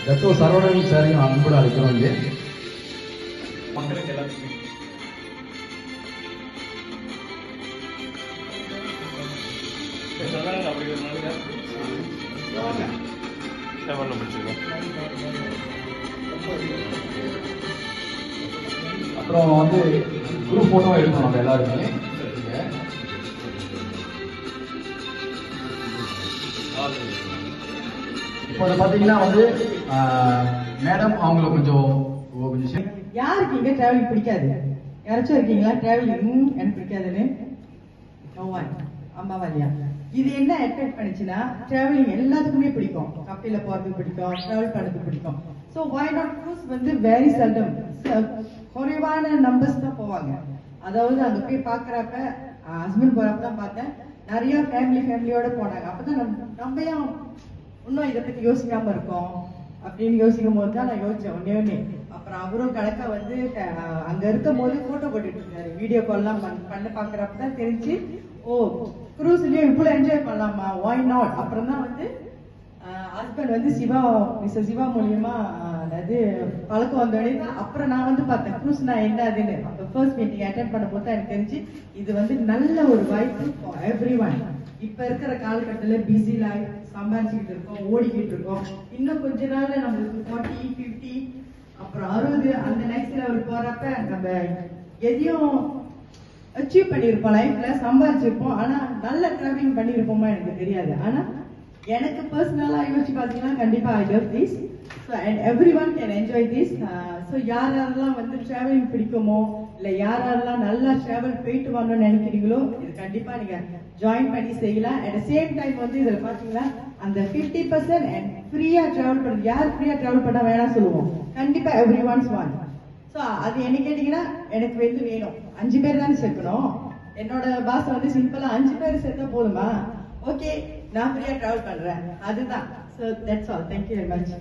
தத்தோ சரவணன் சாரையும் அன்போடு அழைக்கிறோம். இங்கே மக்களுக்கு எல்லாத்துக்குமே அப்புறம் வந்து குரூப் போட்டோ எடுக்கணும் நம்ம எல்லாருமே. இப்போ பாத்தீங்கன்னா வந்து மேடம் அவங்கள கொஞ்சம் யாருக்கு இங்க டிராவலிங் பிடிக்காது? யாராச்சும் இருக்கீங்களா டிராவலிங் எனக்கு பிடிக்காதுன்னு? அம்மாவா இல்லையா? இது என்ன அட்ராக்ட் பண்ணுச்சுன்னா டிராவலிங் எல்லாத்துக்குமே பிடிக்கும். கப்பலில போறதுக்கு பிடிக்கும், டிராவல் பண்ணதுக்கு பிடிக்கும். ஸோ வை நாட் க்ரூஸ் வந்து வெரி செல்டம், குறைவான நம்பர்ஸ் தான் போவாங்க. அதாவது அங்க போய் பாக்குறப்ப ஹஸ்பண்ட் போறப்ப தான் பார்த்தேன் நிறைய ஃபேமிலியோட போனாங்க. அப்பதான் நம்ம ஏன் இன்னும் இதை பத்தி யோசிக்காம இருக்கோம் அப்படின்னு யோசிக்கும் போது தான் நான் யோசிச்சேன் ஒன்னே. அப்புறம் அவரும் கணக்கா வந்து அங்க இருக்கும் போது போட்டோ போட்டுட்டு இருக்காரு, வீடியோ கால்லாம் பண்ண பாக்குறப்ப தான் தெரிஞ்சு ஓ குரூஸ்லயும் இவ்வளவு என்ஜாய் பண்ணலாமா, ஒய் நாட். அப்புறம் தான் வந்து ஹஸ்பண்ட் வந்து மிஸ்டர் சிவா மூலியமா அதாவது பழக்கம் வந்தோடனே தான் அப்புறம் நான் வந்து பார்த்தேன் குரூஸ்னா என்ன அதுன்னு. அப்ப ஃபர்ஸ்ட் மீட்டிங் அட்டென்ட் பண்ண போது தான் எனக்கு தெரிஞ்சு இது வந்து நல்ல ஒரு வாய்ப்பு ஃபார் எவ்ரி ஒன். இப்ப இருக்கிற காலகட்டத்தில் பிஸி லைஃப் சம்பாதிச்சுக்கிட்டு இருக்கோம், ஓடிக்கிட்டு இருக்கோம். இன்னும் கொஞ்ச நாள்ல நம்மளுக்கு 40, 50 அப்புறம் 60 அந்த நெக்ஸ்ட் லெவல் போறப்ப நம்ம எதையும் அச்சீவ் பண்ணியிருப்போம், லைஃப்ல சம்பாதிச்சிருப்போம். ஆனா நல்ல டிராவலிங் பண்ணியிருப்போமா எனக்கு தெரியாது. ஆனா எனக்கு பர்சனலா யோசிச்சு பாத்தீங்கன்னா கண்டிப்பா I love this. So and every one can enjoy this. So யாரெல்லாம் வந்து டிராவலிங் பிடிக்குமோ இல்லை யாரெல்லாம் நல்லா டிராவல் போயிட்டு வரணும்னு நினைக்கிறீங்களோ இது கண்டிப்பா நீங்க ஜாயின் பண்ணி செய்யலாம். அட் த சேம் டைம் வந்து இதுல பாத்தீங்கன்னா அந்த 50% அண்ட் ஃப்ரீயா டிராவல் பண்ணுறது. யார் ஃப்ரீயா டிராவல் பண்ணா வேணாம் சொல்லுவோம்? கண்டிப்பா எவ்ரி ஒன்ஸ் ஒன். ஸோ அது என்ன கேட்டீங்கன்னா எனக்கு வந்து வேணும் 5 பேர் தானே சேர்க்கணும். என்னோட பாஸ் வந்து சிம்பிளா 5 பேர் சேர்த்தா போதுமா? ஓகே நான் ஃப்ரீயா டிராவல் பண்றேன், அதுதான். So that's all. Thank you very much.